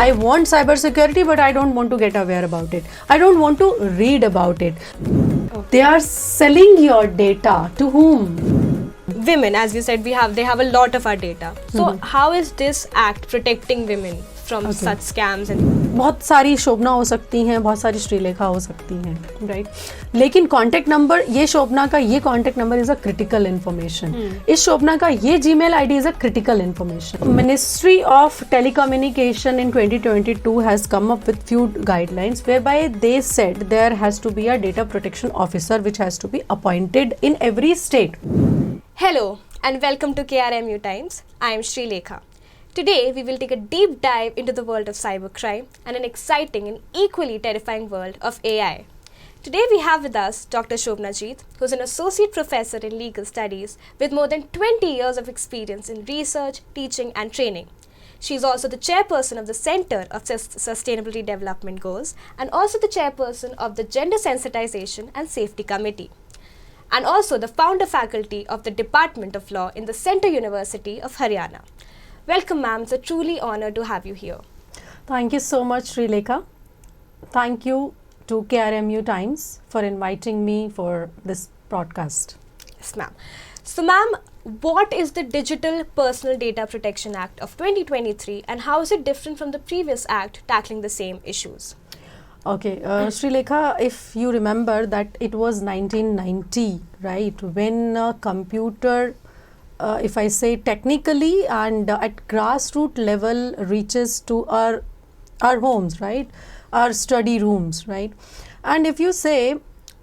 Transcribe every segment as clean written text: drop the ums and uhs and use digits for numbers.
I want cybersecurity, but I don't want to get aware about it. I don't want to read about it. They are selling your data to whom? Women, as you said, they have a lot of our data. So how is this act protecting women from such scams? And बहुत सारी शोभना हो सकती हैं, बहुत सारी श्रीलेखा हो सकती हैं, राइट? लेकिन कॉन्टैक्ट नंबर, ये शोभना का ये contact number is a critical information. इस शोभना का ये Gmail ID is a critical information. Ministry of telecommunication in 2022 has come up with few guidelines whereby they said there has to be a data protection officer which has to be appointed in every state. Hello and welcome to KRMU Times. I am Sreelekha. Today we will take a deep dive into the world of cybercrime and an exciting and equally terrifying world of AI. Today we have with us Dr. Shobhna Jeet, who is an associate professor in legal studies with more than 20 years of experience in research, teaching and training. She is also the chairperson of the Center of Sustainability Development Goals and also the chairperson of the Gender Sensitization and Safety Committee, and also the founder faculty of the Department of Law in the Centre University of Haryana. Welcome, ma'am. It's a truly honor to have you here. Thank you so much, Sreelekha. Thank you to KRMU Times for inviting me for this broadcast. Yes, ma'am. So, ma'am, what is the Digital Personal Data Protection Act of 2023 and how is it different from the previous act tackling the same issues? Okay, Sreelekha, if you remember that it was 1990, right, when a computer, if I say technically and at grassroots level reaches to our homes, right, our study rooms, right, and if you say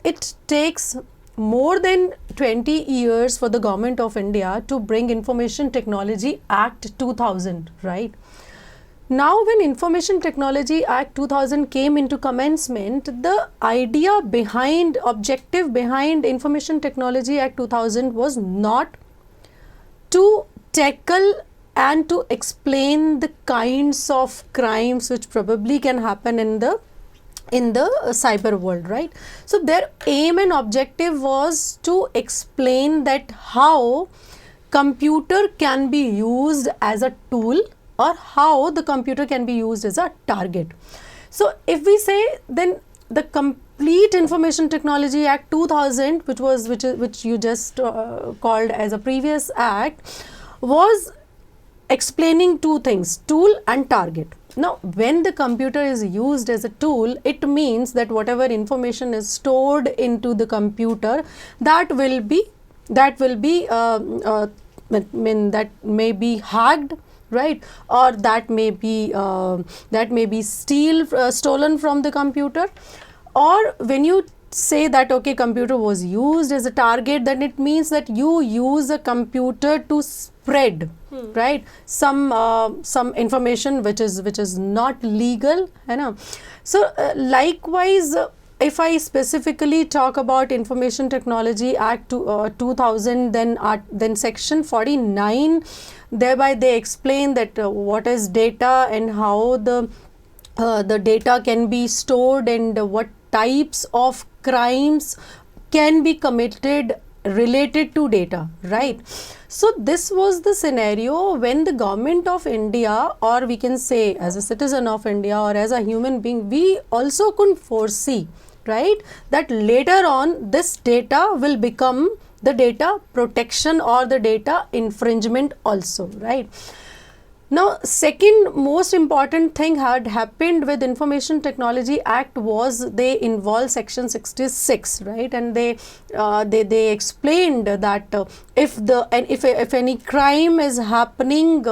it takes more than 20 years for the government of India to bring Information Technology Act 2000, right. Now when Information Technology Act 2000 came into commencement, the idea behind, objective behind Information Technology Act 2000 was not to tackle and to explain the kinds of crimes which probably can happen in the cyber world, right? So their aim and objective was to explain that how computer can be used as a tool or how the computer can be used as a target. So if we say, then the complete Information Technology Act 2000, which you just called as a previous act, was explaining two things: tool and target. Now when the computer is used as a tool, it means that whatever information is stored into the computer, that may be hacked, right, or that may be stolen from the computer. Or when you say that okay, computer was used as a target, then it means that you use a computer to spread, right, some information which is not legal, you know. So likewise, if I specifically talk about Information Technology Act 2000, then section 49, thereby they explain that what is data and how the data can be stored and what types of crimes can be committed related to data, right? So this was the scenario when the government of India, or we can say as a citizen of India or as a human being, we also couldn't foresee, right, that later on this data will become the data protection or the data infringement also, right? Now, second most important thing had happened with Information Technology Act was they involved section 66, right, and they explained that if any crime is happening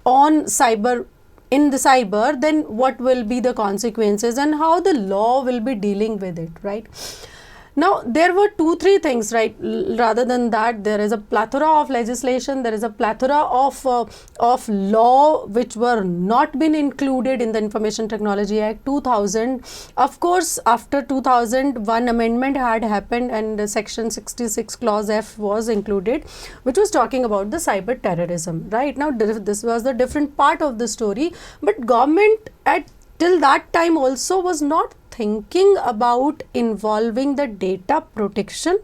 on cyber, in the cyber, then what will be the consequences and how the law will be dealing with it, right? Now, there were 2-3 things, right? Rather than that, there is a plethora of legislation, there is a plethora of law which were not been included in the Information Technology Act 2000. Of course, after 2000, one amendment had happened and section 66 clause F was included, which was talking about the cyber terrorism, right? Now, this was the different part of the story, but government till that time also was not thinking about involving the data protection,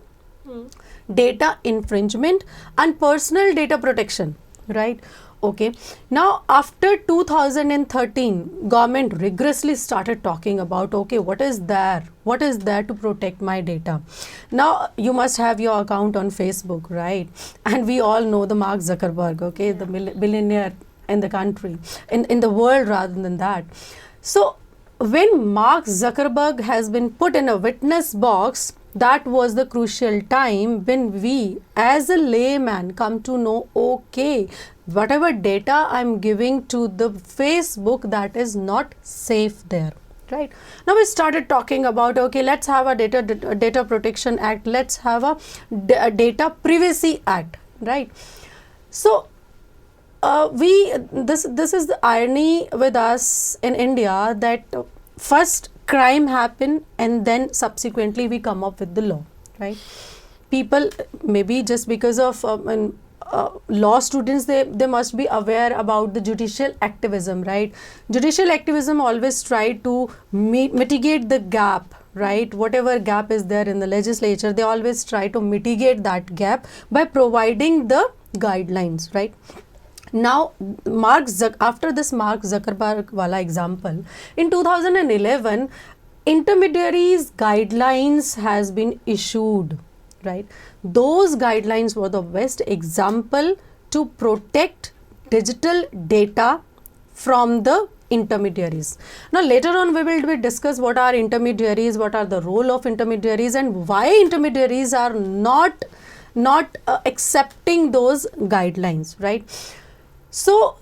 data infringement and personal data protection, right? Okay, now after 2013, government rigorously started talking about, okay, what is there to protect my data. Now you must have your account on Facebook, right? And we all know the Mark Zuckerberg, okay, the billionaire in the country, in the world rather than that. So when Mark Zuckerberg has been put in a witness box, that was the crucial time when we as a layman come to know, okay, whatever data I'm giving to the Facebook, that is not safe there, right? Now we started talking about, okay, let's have a data protection act, let's have a data privacy act, right? So this is the irony with us in India, that first crime happen and then subsequently we come up with the law, right? People, maybe just because of law students, they must be aware about the judicial activism, right? Judicial activism always try to mitigate the gap, right? Whatever gap is there in the legislature, they always try to mitigate that gap by providing the guidelines, right? Now, after this Mark Zuckerberg wala example, in 2011, intermediaries guidelines has been issued, right? Those guidelines were the best example to protect digital data from the intermediaries. Now later on we will discuss what are intermediaries, what are the role of intermediaries, and why intermediaries are not accepting those guidelines, right? So,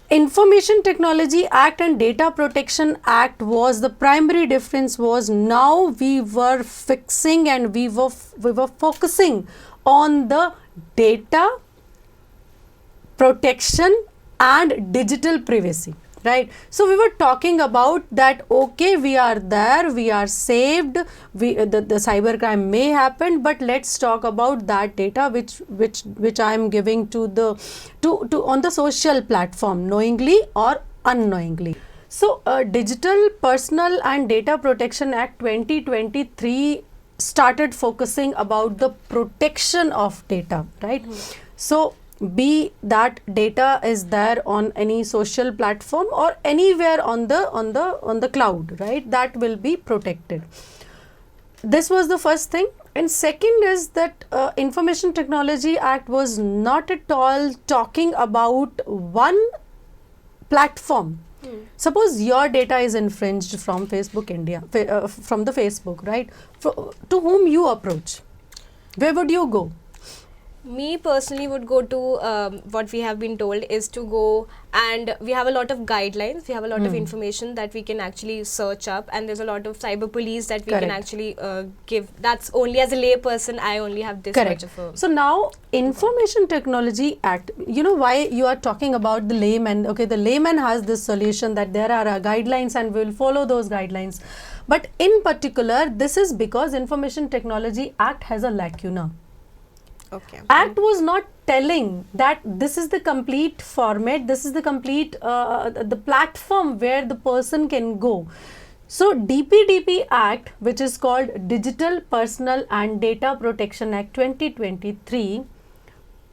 Information Technology Act and Data Protection Act was the primary difference. Was now we were fixing and we were focusing on the data protection and digital privacy, right? So we were talking about that, okay, we are there, we are saved, the cybercrime may happen, but let's talk about that data which I am giving to on the social platform, knowingly or unknowingly. So Digital Personal and Data Protection Act 2023 started focusing about the protection of data, right? So be that data is there on any social platform or anywhere on the cloud, right? That will be protected. This was the first thing. And second is that Information Technology Act was not at all talking about one platform. Suppose your data is infringed from Facebook India, from the Facebook, right? To whom you approach? Where would you go? Me personally would go to what we have been told is to go, and we have a lot of guidelines, we have a lot of information that we can actually search up, and there's a lot of cyber police that we can actually give. That's only as a lay person, I only have this much of a... So now Information Technology Act, you know why you are talking about the layman. Okay, the layman has this solution that there are guidelines and we will follow those guidelines. But in particular, this is because Information Technology Act has a lacuna. Okay. Act was not telling that this is the complete format, this is the complete the platform where the person can go. So DPDP Act, which is called Digital Personal and Data Protection Act 2023,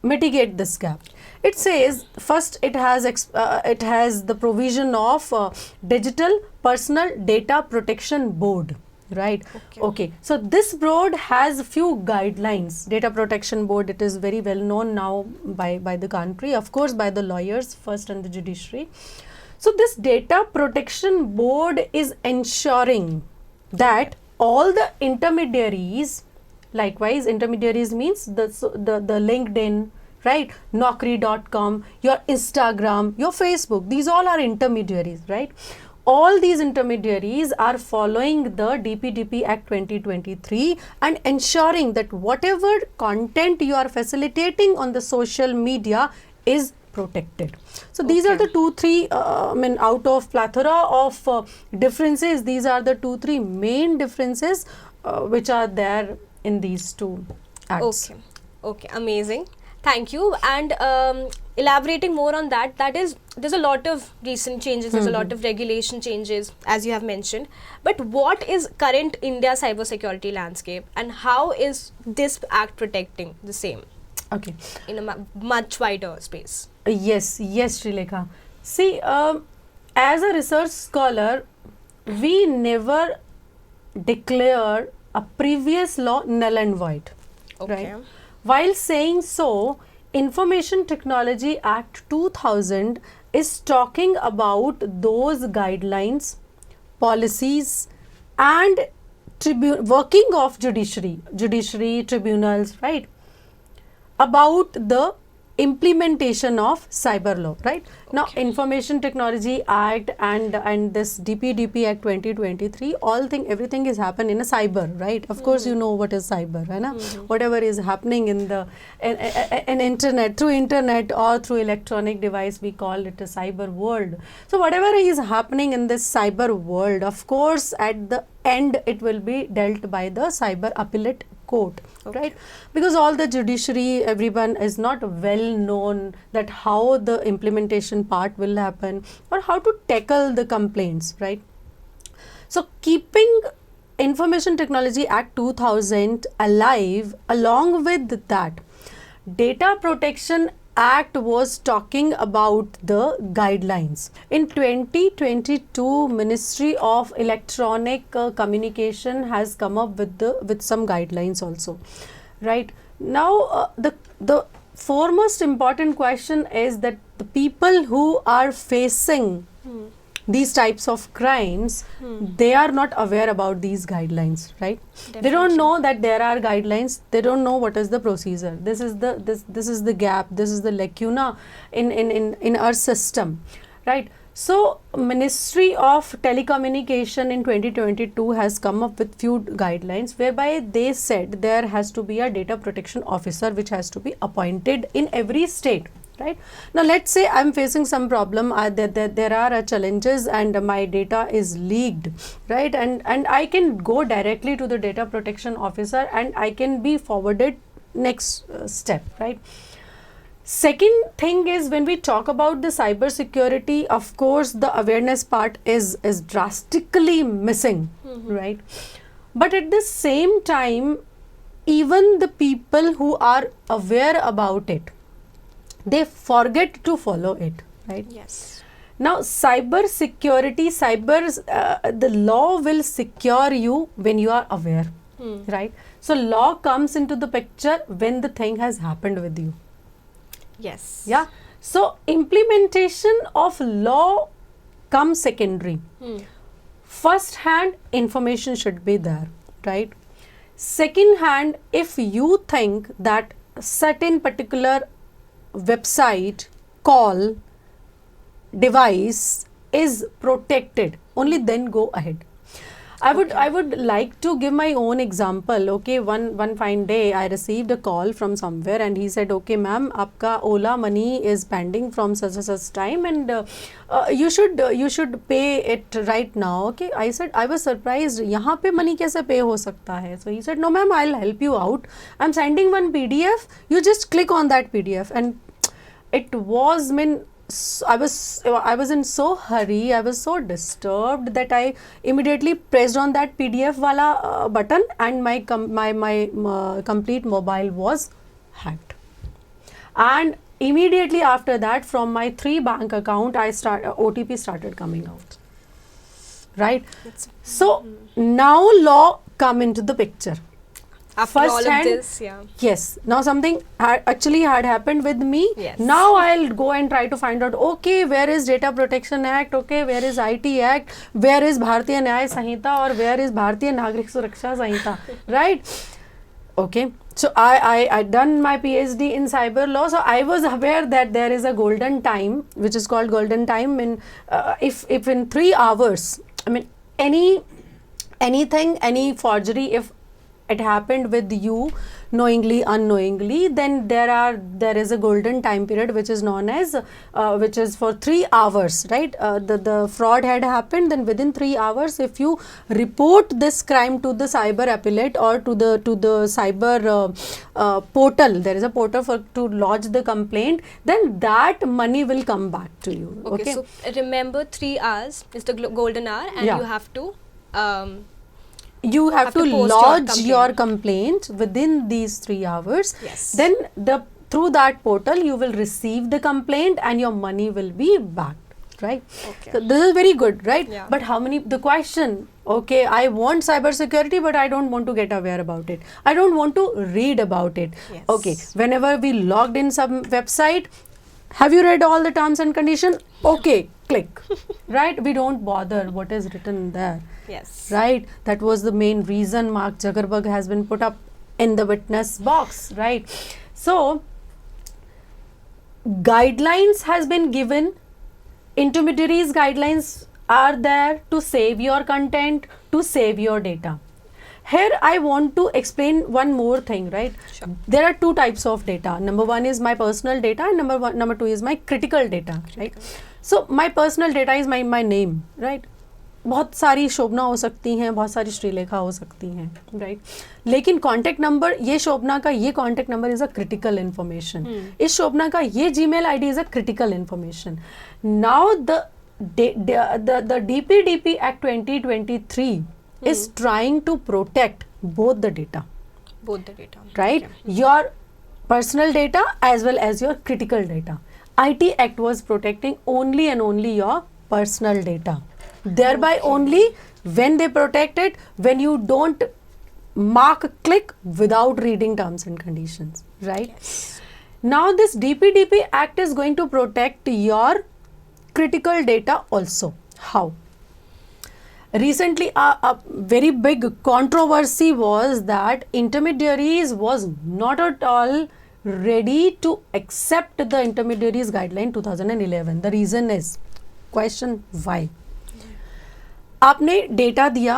mitigate this gap. It says first it has the provision of Digital Personal Data Protection Board. Right. Okay. So this board has a few guidelines. Data Protection Board, it is very well known now by the country, of course by the lawyers first and the judiciary. So this Data Protection Board is ensuring that all the intermediaries, likewise intermediaries means the LinkedIn, right, Naukri.com, your Instagram, your Facebook, these all are intermediaries, right? All these intermediaries are following the DPDP Act 2023 and ensuring that whatever content you are facilitating on the social media is protected. So these are the 2-3 out of plethora of differences, these are the 2-3 main differences which are there in these two acts. Okay, amazing. Thank you. And elaborating more on that, there's a lot of recent changes, there's a lot of regulation changes, as you have mentioned. But what is current India cybersecurity landscape and how is this act protecting the same? Okay. in a much wider space? Yes, Sreelekha. See, as a research scholar, we never declare a previous law null and void. Okay. Right? While saying so, Information Technology Act 2000 is talking about those guidelines, policies, and working of judiciary tribunals, right? About the implementation of cyber law, right? Now, Okay. Information Technology Act and this DPDP Act 2023, everything is happen in a cyber, right? Of course, you know what is cyber, right? Whatever is happening in the in internet, through internet or through electronic device, we call it a cyber world. So whatever is happening in this cyber world, of course, at the end it will be dealt by the cyber appellate court. Okay. Right? Because all the judiciary, everyone is not well known that how the implementation part will happen or how to tackle the complaints, right? So keeping Information Technology Act 2000 alive, along with that, Data Protection Act was talking about the guidelines. In 2022, Ministry of Electronic Communication has come up with some guidelines also, right? Now, the foremost important question is that the people who are facing these types of crimes, they are not aware about these guidelines, right? They don't know that there are guidelines. They don't know what is the procedure. This is the gap. This is the lacuna in our system, right? So, Ministry of Telecommunication in 2022 has come up with few guidelines whereby they said there has to be a data protection officer which has to be appointed in every state. Right? Now, let's say I'm facing some problem, there are challenges and my data is leaked, right? And I can go directly to the data protection officer and I can be forwarded next step, right? Second thing is, when we talk about the cyber security, of course, the awareness part is drastically missing, right? But at the same time, even the people who are aware about it, they forget to follow it, right? Yes. Now, cyber security, the law will secure you when you are aware, right? So, law comes into the picture when the thing has happened with you. Yes. Yeah. So, implementation of law comes secondary. First hand, information should be there, right? Second hand, if you think that certain particular website, call, device is protected, only then go ahead. I would like to give my own example. Okay, one fine day I received a call from somewhere and he said, okay ma'am, आपका Ola money is pending from such time and you should pay it right now. Okay, I said, I was surprised, यहाँ पे money कैसे pay हो सकता है? So he said, no ma'am, I'll help you out. I'm sending one PDF. You just click on that PDF. And it was I was in so hurry, I was so disturbed that I immediately pressed on that PDF wala button and my complete mobile was hacked. And immediately after that, from my 3 bank account, OTP started coming out. Right? So now law come into the picture. After First all of hand, this, yeah. Yes. Now something actually had happened with me. Yes. Now I'll go and try to find out, okay, where is Data Protection Act? Okay, where is IT Act? Where is Bharatiya Nyaya Sanhita or where is Bharatiya Nagrik Suraksha Sanhita? Right? Okay. So I done my PhD in cyber law. So I was aware that there is a golden time, which is called golden time. If in 3 hours, I mean, anything, any forgery, if it happened with you knowingly, unknowingly, then there is a golden time period which is known as which is for 3 hours, right? The fraud had happened, then within 3 hours, if you report this crime to the cyber appellate or to the cyber portal, there is a portal to lodge the complaint, then that money will come back to you. Okay. So remember, 3 hours is the golden hour, and Yeah. you have to. You have to post lodge your your complaint within these 3 hours. Yes. Then the through that portal you will receive the complaint and your money will be backed, right? Okay. So this is very good, right? Yeah. But how many, the question, okay, I want cybersecurity, but I don't want to get aware about it. I don't want to read about it. Yes. Okay, whenever we logged in some website, have you read all the terms and conditions? Okay, click, right? We don't bother what is written there, Yes. right? That was the main reason Mark Zuckerberg has been put up in the witness box, right? So, guidelines has been given, intermediaries guidelines are there to save your content, to save your data. Here I want to explain one more thing, right? Sure. There are two types of data. Number one is my personal data and number two is my critical data, right? So my personal data is my name, right? बहुत सारी शोभना हो सकती हैं, बहुत सारी श्रीलेखा हो सकती हैं, राइट? लेकिन कॉन्टैक्ट नंबर, ये शोभना का ये contact number is a critical information, इस शोभना का ये Gmail ID is a critical information. Now the DPDP Act 2023 is trying to protect both the data, right? Okay. Your personal data as well as your critical data. IT Act was protecting only and only your personal data. Thereby only when they protect it, when you don't mark click without reading terms and conditions, right? Yes. Now this DPDP Act is going to protect your critical data also. How? Recently a very big controversy was that intermediaries was not at all ready to accept the intermediaries guideline 2011. The reason is, question why? आपने data दिया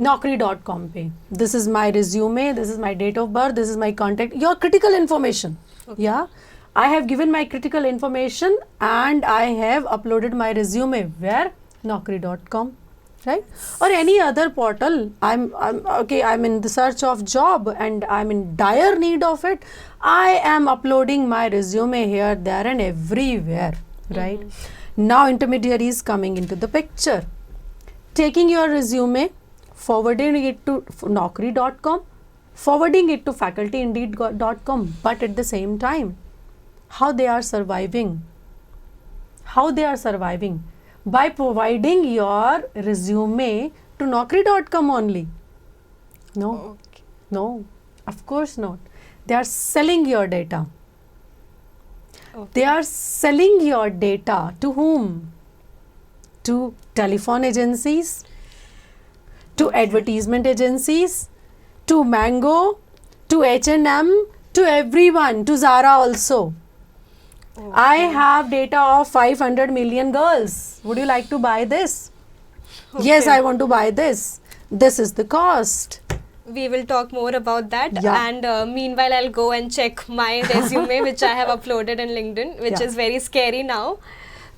naukri.com पे, this is my resume, this is my date of birth, this is my contact, your critical information. Okay. Yeah, I have given my critical information and I have uploaded my resume where? naukri.com, right? Or any other portal. I'm in the search of job and I'm in dire need of it. I am uploading my resume here, there and everywhere, right? Now intermediaries coming into the picture, taking your resume, forwarding it to naukri.com, forwarding it to facultyindeed.com, but at the same time, how they are surviving? How they are surviving? By providing your resume to naukri.com only. No, Okay. no, of course not. They are selling your data. Okay. They are selling your data to whom? To telephone agencies, to advertisement agencies, to Mango, to H&M, to everyone, to Zara also. Okay. I have data of 500 million girls. Would you like to buy this? Yes, Okay. I want to buy this. This is the cost. We will talk more about that. Yeah. And meanwhile, I'll go and check my resume, which I have uploaded in LinkedIn, which Yeah. is very scary now.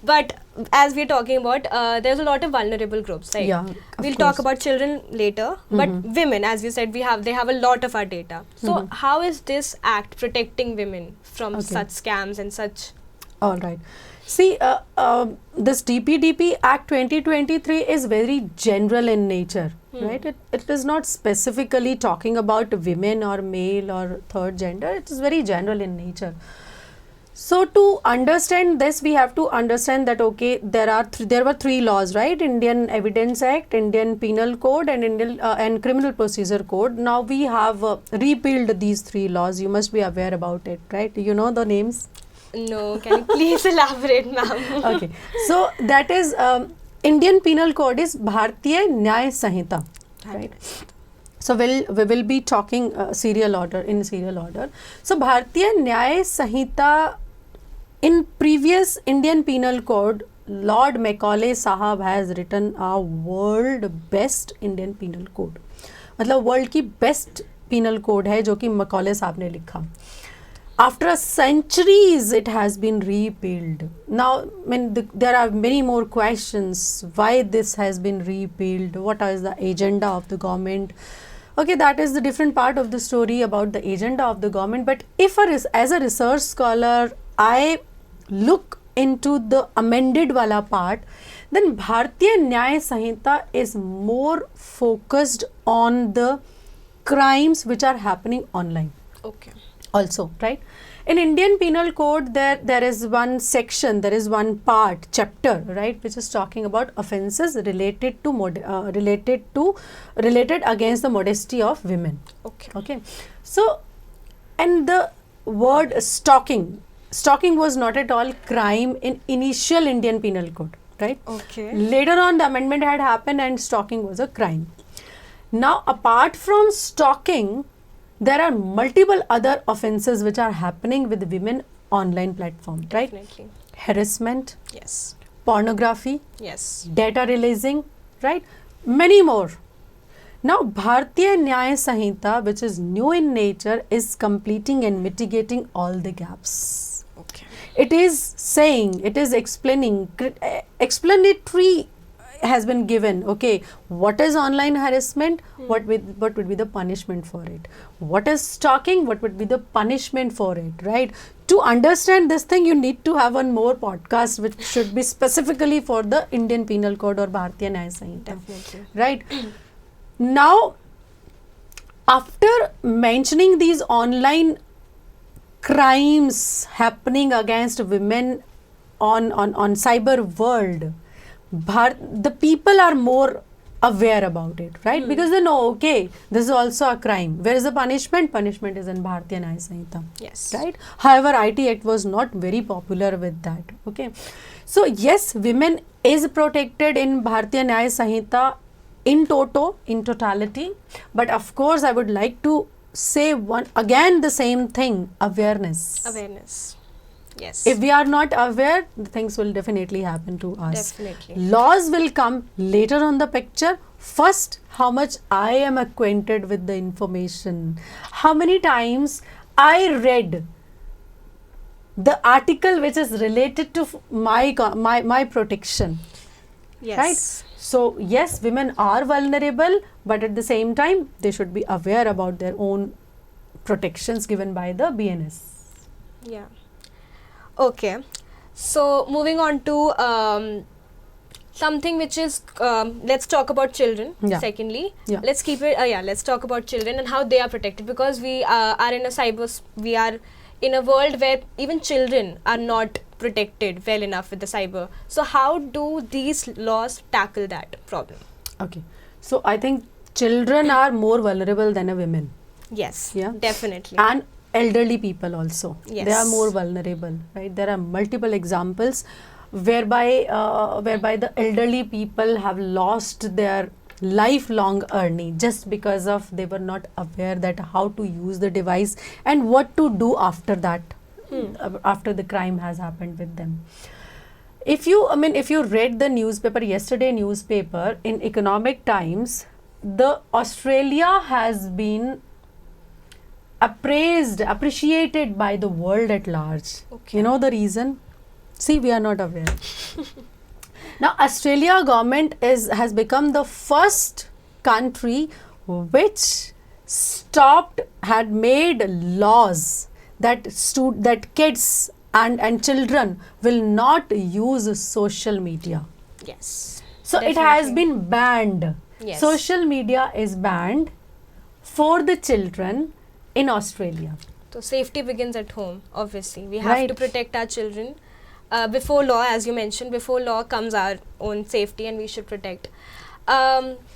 But as we're talking about, there's a lot of vulnerable groups, right? Yeah, of We'll talk course. about children later, but women, as you said, they have a lot of our data. So how is this act protecting women from Okay. such scams and such? All right. See, this DPDP Act 2023 is very general in nature, right? It is not specifically talking about women or male or third gender. It is very general in nature. So to understand this, we have to understand that, okay, there were three laws, right? Indian Evidence Act, Indian Penal Code, and and Criminal Procedure Code. Now we have repealed these three laws. You must be aware about it, right? You know the names? No, can you please elaborate, ma'am? Okay, so that is Indian Penal Code is Bharatiya Nyay Sanhita, right? So we will be talking serial order. So Bharatiya Nyay Sanhita, in previous Indian Penal Code, Lord Macaulay Sahab has written a world best Indian Penal Code. मतलब world की best penal code है जो कि Macaulay साहब ने लिखा. After centuries, it has been repealed. Now, there are many more questions. Why this has been repealed? What is the agenda of the government? Okay, that is the different part of the story about the agenda of the government. But if as a research scholar, I look into the amended wala part, then Bharatiya Nyay Sanhita is more focused on the crimes which are happening online. Okay. Also, right? In Indian Penal Code, there is one section, there is one part, chapter, right, which is talking about offences related to related against the modesty of women. Okay. So, and the word stalking was not at all crime in initial Indian Penal Code, right? Okay. Later on, the amendment had happened and stalking was a crime. Now, apart from stalking, there are multiple other offences which are happening with women online platform, right? Definitely. Harassment, Yes. pornography, Yes. data releasing, right? Many more. Now, Bharatiya Nyaya Sanhita, which is new in nature, is completing and mitigating all the gaps. Okay. It is saying, it is explaining, explanatory has been given, okay, what is online harassment, what would be the punishment for it, what is stalking, what would be the punishment for it, right? To understand this thing, you need to have one more podcast which should be specifically for the Indian Penal Code or Bharatiya Nyaya Sanhita. Definitely. Right? Now, after mentioning these online crimes happening against women on cyber world, the people are more aware about it, right? Because they know, okay, this is also a crime. Where is the punishment? Punishment is in Bharatiya Nyaya Sanhita. Yes. Right? However, IT Act was not very popular with that. Okay. So, yes, women is protected in Bharatiya Nyaya Sanhita in totality. But of course, I would like to say the same thing, awareness. Awareness. Yes. If we are not aware, the things will definitely happen to us. Definitely. Laws will come later on the picture. First, how much I am acquainted with the information. How many times I read the article which is related to my protection. Yes. Right? So, yes, women are vulnerable, but at the same time, they should be aware about their own protections given by the BNS. Yeah. Okay. So, moving on to something which is, let's talk about children. Yeah. Secondly, Yeah. let's keep it, let's talk about children and how they are protected, because we are in a world where even children are not protected well enough with the cyber. So, how do these laws tackle that problem? Okay. So, I think children are more vulnerable than a women. Yes. Yeah. Definitely. And elderly people also. Yes. They are more vulnerable, right? There are multiple examples whereby the elderly people have lost their lifelong earning just because of they were not aware that how to use the device and what to do after that, after the crime has happened with them. If you read the newspaper, yesterday newspaper, in Economic Times, the Australia has been appreciated by the world at large. Okay. You know the reason? See, we are not aware. Now, Australia government has become the first country which had made laws that kids and children will not use social media. Yes. So it has been banned. Yes. Social media is banned for the children in Australia. So safety begins at home, obviously. We have Right. to protect our children. Before law, as you mentioned, before law comes our own safety, and we should protect.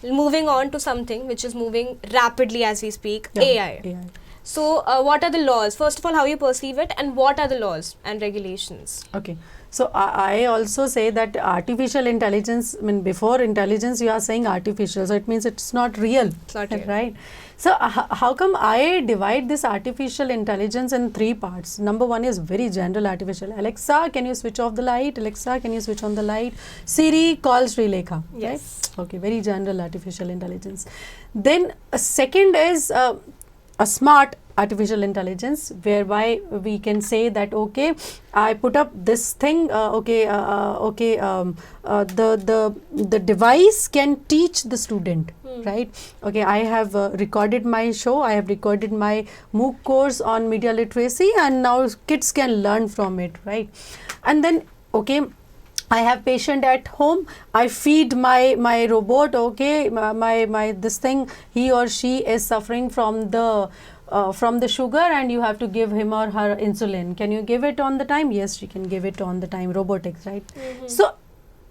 Moving on to something which is moving rapidly as we speak, Yeah, AI. So what are the laws? First of all, how you perceive it, and what are the laws and regulations? Okay. So I also say that artificial intelligence, before intelligence you are saying artificial, so it means it's not real. It's not real. Right. So how come I divide this artificial intelligence in three parts? Number one is very general artificial. Alexa, can you switch off the light? Alexa, can you switch on the light? Siri, call Sreelekha. Yes. Right? Okay, very general artificial intelligence. Then a second is a smart artificial intelligence, whereby we can say that, okay, I put up this thing, the device can teach the student, right? Okay, I have recorded my show, I have recorded my MOOC course on media literacy, and now kids can learn from it, right? And then, okay, I have patient at home, I feed my robot, okay, my this thing, he or she is suffering from the from the sugar and you have to give him or her insulin. Can you give it on the time? Yes, she can give it on the time. Robotics, right? So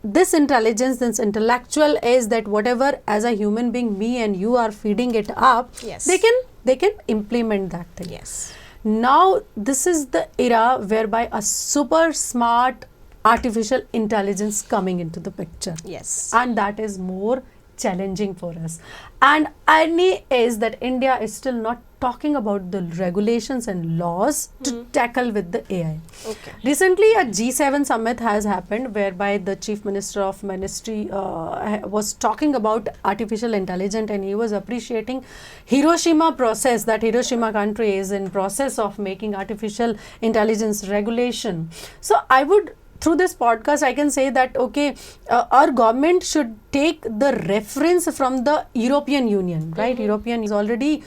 this intelligence, this intellectual is that whatever as a human being me and you are feeding it up, Yes. they can implement that thing. Yes. Now this is the era whereby a super smart artificial intelligence coming into the picture. Yes. And that is more challenging for us. And irony is that India is still not talking about the regulations and laws to tackle with the AI. Okay. Recently, a G7 summit has happened whereby the chief minister of ministry was talking about artificial intelligence, and he was appreciating Hiroshima process, that Hiroshima country is in process of making artificial intelligence regulation. So I would, through this podcast, I can say that okay, our government should take the reference from the European Union, right? European is already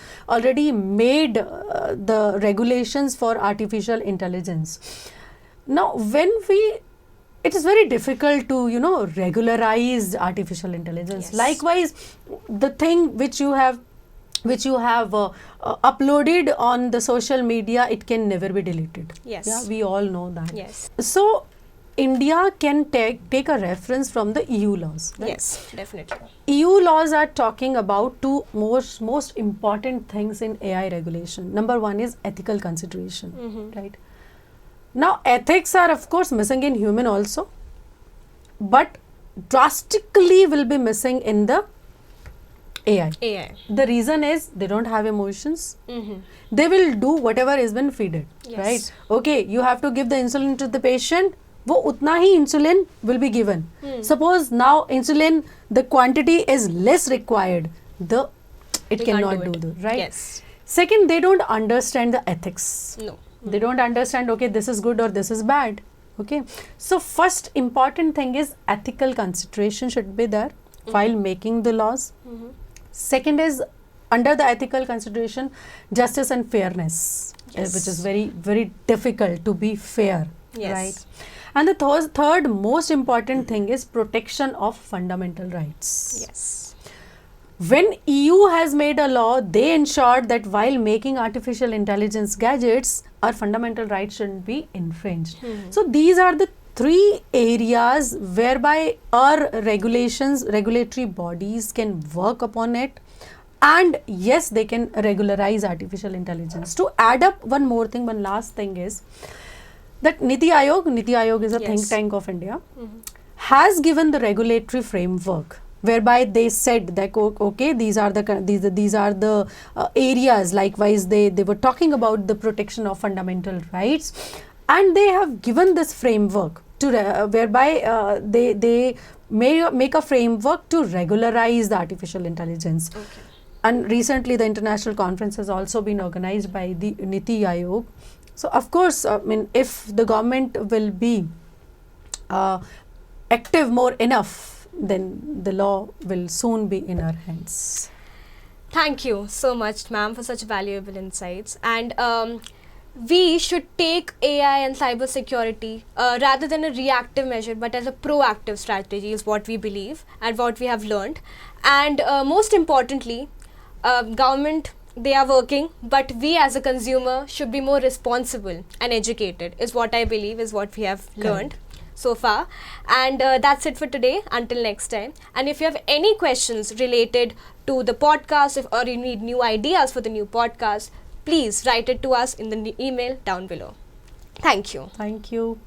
made the regulations for artificial intelligence. Now, it is very difficult to regularize artificial intelligence. Yes. Likewise, the thing which you have uploaded on the social media, it can never be deleted. Yes. Yeah, we all know that. Yes. So India can take a reference from the EU laws. Right? Yes, definitely. EU laws are talking about two most important things in AI regulation. Number one is ethical consideration, right? Now, ethics are of course missing in human also, but drastically will be missing in the AI. AI. The reason is they don't have emotions. They will do whatever is been fed, Yes. right? Okay, you have to give the insulin to the patient. वो उतना ही insulin will be given. Suppose now insulin, the quantity is less required. It We cannot can't do it. that, right? Yes. Second, they don't understand the ethics. No. They don't understand, okay, this is good or this is bad. Okay. So first important thing is ethical consideration should be there while making the laws. Second is, under the ethical consideration, justice and fairness, Yes. which is very, very difficult to be fair, Yes. right? And the third most important thing is protection of fundamental rights. Yes. When EU has made a law, they ensured that while making artificial intelligence gadgets, our fundamental rights shouldn't be infringed. So these are the three areas whereby our regulatory bodies can work upon it. And yes, they can regularize artificial intelligence. To add up one more thing, one last thing is that Niti Ayog is a think Yes. tank of India, has given the regulatory framework whereby they said that okay, these are the areas. Likewise, they were talking about the protection of fundamental rights, and they have given this framework to whereby they make a framework to regularize the artificial intelligence. Okay. And recently, the international conference has also been organized by the Niti Ayog. So, of course, I mean, if the government will be active more enough, then the law will soon be in our hands. Thank you so much, ma'am, for such valuable insights. And we should take AI and cybersecurity rather than a reactive measure, but as a proactive strategy is what we believe and what we have learned. And most importantly, government, they are working, but we as a consumer should be more responsible and educated is what I believe is what we have learned so far. And that's it for today. Until next time. And if you have any questions related to the podcast, or you need new ideas for the new podcast, please write it to us in the email down below. Thank you. Thank you.